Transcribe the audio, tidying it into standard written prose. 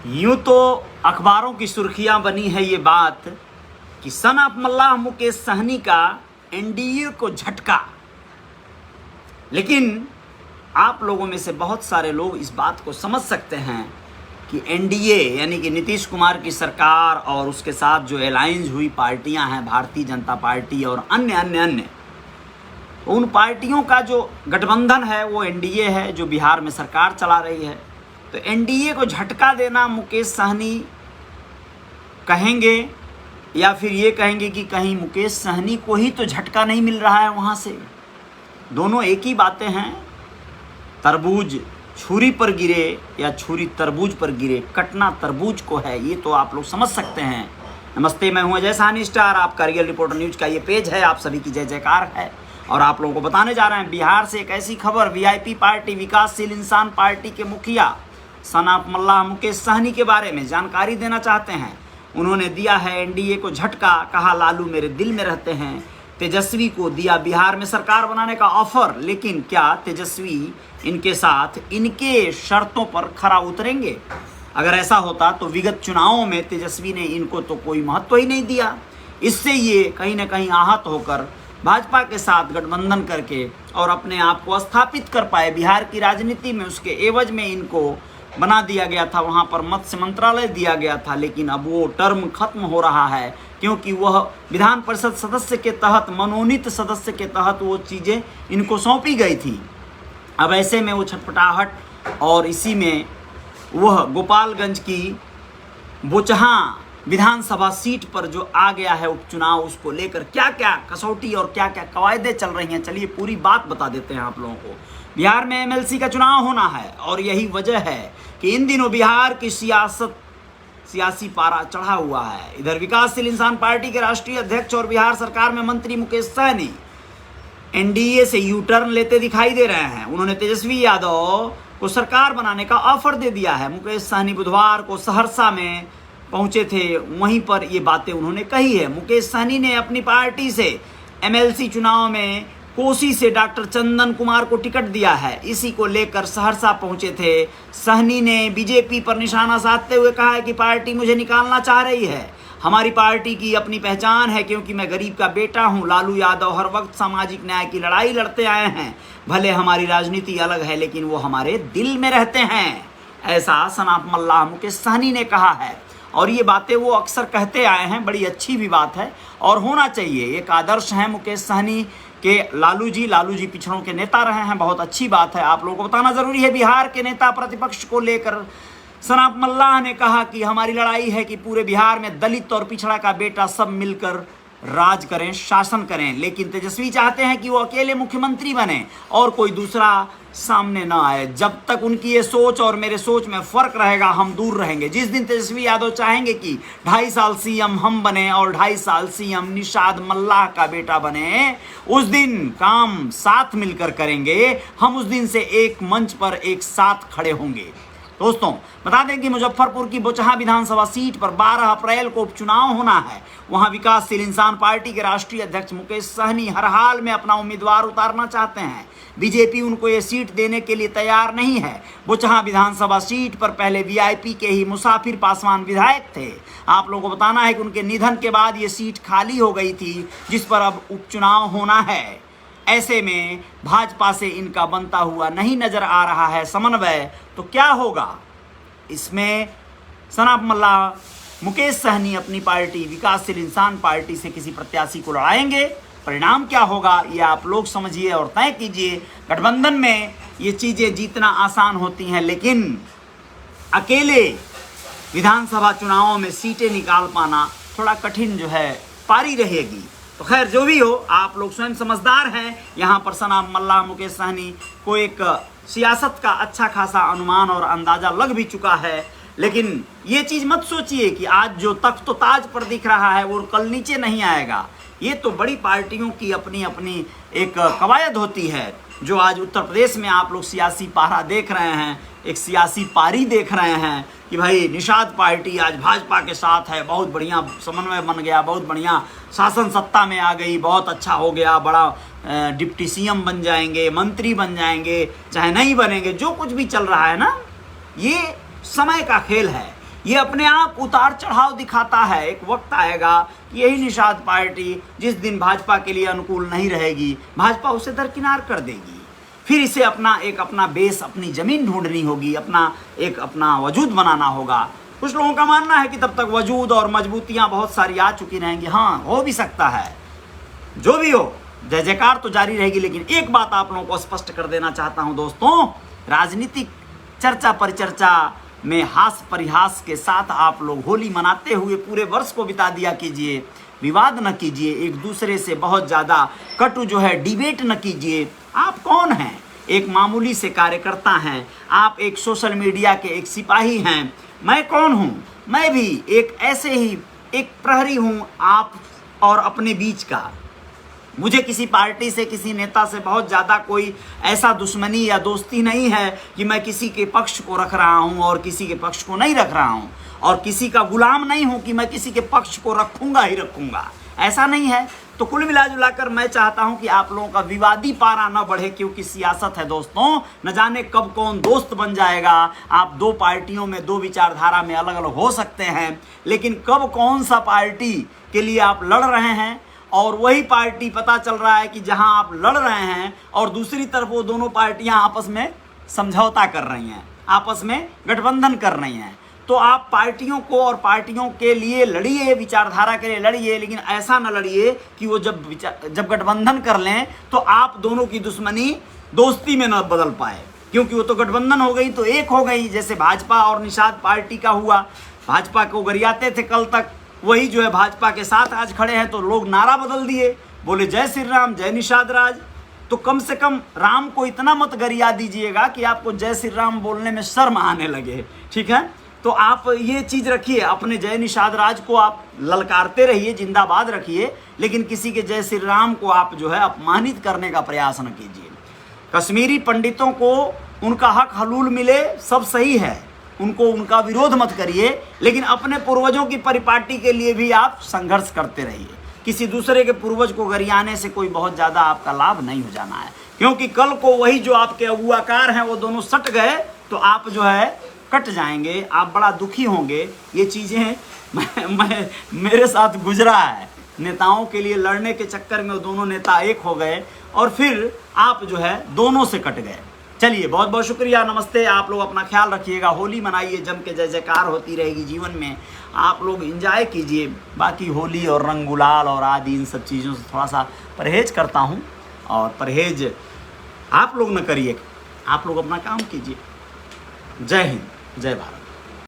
यूं तो अखबारों की सुर्खियां बनी है ये बात कि सन ऑफ मल्लाह मुकेश सहनी का एनडीए को झटका, लेकिन आप लोगों में से बहुत सारे लोग इस बात को समझ सकते हैं कि एनडीए यानी कि नीतीश कुमार की सरकार और उसके साथ जो अलायंस हुई पार्टियां हैं, भारतीय जनता पार्टी और अन्य उन पार्टियों का जो गठबंधन है वो एनडीए है जो बिहार में सरकार चला रही है। तो एनडीए को झटका देना मुकेश सहनी कहेंगे या फिर ये कहेंगे कि कहीं मुकेश सहनी को ही तो झटका नहीं मिल रहा है वहाँ से। दोनों एक ही बातें हैं, तरबूज छुरी पर गिरे या छुरी तरबूज पर गिरे, कटना तरबूज को है, ये तो आप लोग समझ सकते हैं। नमस्ते, मैं हूँ अजय सहनी स्टार, आपका रियल रिपोर्टर न्यूज का ये पेज है, आप सभी की जय जयकार है। और आप लोगों को बताने जा रहे हैं बिहार से एक ऐसी खबर, वीआईपी पार्टी विकासशील इंसान पार्टी के मुखिया सन ऑफ मल्लाह मुकेश सहनी के बारे में जानकारी देना चाहते हैं। उन्होंने दिया है एनडीए को झटका, कहा लालू मेरे दिल में रहते हैं। तेजस्वी को दिया बिहार में सरकार बनाने का ऑफर, लेकिन क्या तेजस्वी इनके साथ इनके शर्तों पर खरा उतरेंगे? अगर ऐसा होता तो विगत चुनावों में तेजस्वी ने इनको तो कोई महत्व ही नहीं दिया। इससे ये कहीं ना कहीं आहत होकर भाजपा के साथ गठबंधन करके और अपने आप को स्थापित कर पाए बिहार की राजनीति में। उसके एवज में इनको बना दिया गया था, वहाँ पर मत्स्य मंत्रालय दिया गया था, लेकिन अब वो टर्म खत्म हो रहा है क्योंकि वह विधान परिषद सदस्य के तहत, मनोनीत सदस्य के तहत वो चीज़ें इनको सौंपी गई थी। अब ऐसे में वो छटपटाहट और इसी में वह गोपालगंज की बोचहा विधानसभा सीट पर जो आ गया है उपचुनाव, उसको लेकर क्या क्या कसौटी और क्या क्या कवायदें चल रही हैं, चलिए पूरी बात बता देते हैं आप लोगों को। बिहार में एमएलसी का चुनाव होना है और यही वजह है कि इन दिनों बिहार की सियासी पारा चढ़ा हुआ है। इधर विकासशील इंसान पार्टी के राष्ट्रीय अध्यक्ष और बिहार सरकार में मंत्री मुकेश सहनी एनडीए से यू टर्न लेते दिखाई दे रहे हैं। उन्होंने तेजस्वी यादव को सरकार बनाने का ऑफर दे दिया है। मुकेश सहनी बुधवार को सहरसा में पहुंचे थे, वहीं पर ये बातें उन्होंने कही है। मुकेश सहनी ने अपनी पार्टी से एमएलसी चुनाव में कोसी से डॉक्टर चंदन कुमार को टिकट दिया है, इसी को लेकर सहरसा पहुंचे थे। सहनी ने बीजेपी पर निशाना साधते हुए कहा है कि पार्टी मुझे निकालना चाह रही है। हमारी पार्टी की अपनी पहचान है क्योंकि मैं गरीब का बेटा हूं। लालू यादव हर वक्त सामाजिक न्याय की लड़ाई लड़ते आए हैं। भले हमारी राजनीति अलग है लेकिन वो हमारे दिल में रहते हैं, ऐसा सन ऑफ मल्लाह मुकेश सहनी ने कहा है। और ये बातें वो अक्सर कहते आए हैं, बड़ी अच्छी भी बात है और होना चाहिए। एक आदर्श हैं मुकेश सहनी के लालू जी पिछड़ों के नेता रहे हैं, बहुत अच्छी बात है, आप लोगों को बताना जरूरी है। बिहार के नेता प्रतिपक्ष को लेकर सन ऑफ मल्लाह ने कहा कि हमारी लड़ाई है कि पूरे बिहार में दलित और पिछड़ा का बेटा सब मिलकर राज करें, शासन करें, लेकिन तेजस्वी चाहते हैं कि वो अकेले मुख्यमंत्री बने और कोई दूसरा सामने ना आए। जब तक उनकी ये सोच और मेरे सोच में फर्क रहेगा हम दूर रहेंगे। जिस दिन तेजस्वी यादव चाहेंगे कि 2.5 साल सीएम हम बने और 2.5 साल सीएम निषाद मल्लाह का बेटा बने, उस दिन काम साथ मिलकर करेंगे। हम उस दिन से एक मंच पर एक साथ खड़े होंगे। दोस्तों बता दें कि मुजफ्फरपुर की बोचहा विधानसभा सीट पर 12 अप्रैल को उपचुनाव होना है। वहां विकासशील इंसान पार्टी के राष्ट्रीय अध्यक्ष मुकेश सहनी हर हाल में अपना उम्मीदवार उतारना चाहते हैं। बीजेपी उनको ये सीट देने के लिए तैयार नहीं है। बोचहा विधानसभा सीट पर पहले वीआईपी के ही मुसाफिर पासवान विधायक थे। आप लोगों को बताना है कि उनके निधन के बाद ये सीट खाली हो गई थी, जिस पर अब उपचुनाव होना है। ऐसे में भाजपा से इनका बनता हुआ नहीं नजर आ रहा है समन्वय, तो क्या होगा इसमें? सन ऑफ मल्लाह मुकेश सहनी अपनी पार्टी विकासशील इंसान पार्टी से किसी प्रत्याशी को लड़ाएंगे। परिणाम क्या होगा ये आप लोग समझिए और तय कीजिए। गठबंधन में ये चीज़ें जीतना आसान होती हैं, लेकिन अकेले विधानसभा चुनावों में सीटें निकाल पाना थोड़ा कठिन जो है पारी रहेगी। तो खैर जो भी हो, आप लोग स्वयं समझदार हैं। यहाँ पर सन ऑफ मल्लाह मुकेश सहनी को एक सियासत का अच्छा खासा अनुमान और अंदाजा लग भी चुका है, लेकिन ये चीज़ मत सोचिए कि आज जो तख्त तो ताज पर दिख रहा है वो कल नीचे नहीं आएगा। ये तो बड़ी पार्टियों की अपनी अपनी एक कवायद होती है, जो आज उत्तर प्रदेश में आप लोग सियासी पारा देख रहे हैं, एक सियासी पारी देख रहे हैं कि भाई निषाद पार्टी आज भाजपा के साथ है, बहुत बढ़िया समन्वय बन गया, बहुत बढ़िया शासन सत्ता में आ गई, बहुत अच्छा हो गया, बड़ा डिप्टी सीएम बन जाएंगे, मंत्री बन जाएंगे, चाहे नहीं बनेंगे, जो कुछ भी चल रहा है ना, ये समय का खेल है। ये अपने आप उतार चढ़ाव दिखाता है। एक वक्त आएगा कि यही निषाद पार्टी जिस दिन भाजपा के लिए अनुकूल नहीं रहेगी, भाजपा उसे दरकिनार कर देगी। फिर इसे अपना बेस, अपनी ज़मीन ढूंढनी होगी, अपना वजूद बनाना होगा। कुछ लोगों का मानना है कि तब तक वजूद और मजबूतियाँ बहुत सारी आ चुकी रहेंगी। हाँ, हो भी सकता है, जो भी हो, जय जयकार तो जारी रहेगी। लेकिन एक बात आप लोगों को स्पष्ट कर देना चाहता हूँ दोस्तों, राजनीतिक चर्चा परिचर्चा में हास परिहास के साथ आप लोग होली मनाते हुए पूरे वर्ष को बिता दिया कीजिए। विवाद न कीजिए, एक दूसरे से बहुत ज़्यादा कटु जो है डिबेट न कीजिए। आप कौन हैं? एक मामूली से कार्यकर्ता हैं, आप एक सोशल मीडिया के एक सिपाही हैं। मैं कौन हूँ? मैं भी एक ऐसे ही एक प्रहरी हूँ आप और अपने बीच का। मुझे किसी पार्टी से, किसी नेता से बहुत ज़्यादा कोई ऐसा दुश्मनी या दोस्ती नहीं है कि मैं किसी के पक्ष को रख रहा हूं और किसी के पक्ष को नहीं रख रहा हूं, और किसी का गुलाम नहीं हूं कि मैं किसी के पक्ष को रखूंगा ही रखूंगा, ऐसा नहीं है। तो कुल मिला जुलाकर मैं चाहता हूं कि आप लोगों का विवादी पारा न बढ़े, क्योंकि सियासत है दोस्तों, न जाने कब कौन दोस्त बन जाएगा। आप दो पार्टियों में, दो विचारधारा में अलग अलग हो सकते हैं, लेकिन कब कौन सा पार्टी के लिए आप लड़ रहे हैं, और वही पार्टी पता चल रहा है कि जहां आप लड़ रहे हैं और दूसरी तरफ वो दोनों पार्टियां आपस में समझौता कर रही हैं, आपस में गठबंधन कर रही हैं। तो आप पार्टियों को और पार्टियों के लिए लड़िए, विचारधारा के लिए लड़िए, लेकिन ऐसा न लड़िए कि वो जब गठबंधन कर लें तो आप दोनों की दुश्मनी दोस्ती में न बदल पाए, क्योंकि वो तो गठबंधन हो गई तो एक हो गई। जैसे भाजपा और निषाद पार्टी का हुआ, भाजपा को गरियाते थे कल तक, वही जो है भाजपा के साथ आज खड़े हैं, तो लोग नारा बदल दिए, बोले जय श्री राम, जय निषाद राज। तो कम से कम राम को इतना मत गरिया दीजिएगा कि आपको जय श्री राम बोलने में शर्म आने लगे, ठीक है। तो आप ये चीज़ रखिए, अपने जय निषाद राज को आप ललकारते रहिए, जिंदाबाद रखिए, लेकिन किसी के जय श्री राम को आप जो है अपमानित करने का प्रयास न कीजिए। कश्मीरी पंडितों को उनका हक हलूल मिले, सब सही है, उनको उनका विरोध मत करिए, लेकिन अपने पूर्वजों की परिपाटी के लिए भी आप संघर्ष करते रहिए। किसी दूसरे के पूर्वज को गरियाने से कोई बहुत ज़्यादा आपका लाभ नहीं हो जाना है, क्योंकि कल को वही जो आपके अगुआकार हैं वो दोनों सट गए तो आप जो है कट जाएंगे, आप बड़ा दुखी होंगे। ये चीज़ें मेरे साथ गुजरा है। नेताओं के लिए लड़ने के चक्कर में वो दोनों नेता एक हो गए और फिर आप जो है दोनों से कट गए। चलिए, बहुत बहुत शुक्रिया, नमस्ते। आप लोग अपना ख्याल रखिएगा, होली मनाइए, जम के जय जयकार होती रहेगी जीवन में, आप लोग एंजॉय कीजिए। बाकी होली और रंग गुलाल और आदि इन सब चीज़ों से थोड़ा सा परहेज करता हूँ, और परहेज आप लोग न करिए, आप लोग अपना काम कीजिए। जय हिंद, जय भारत।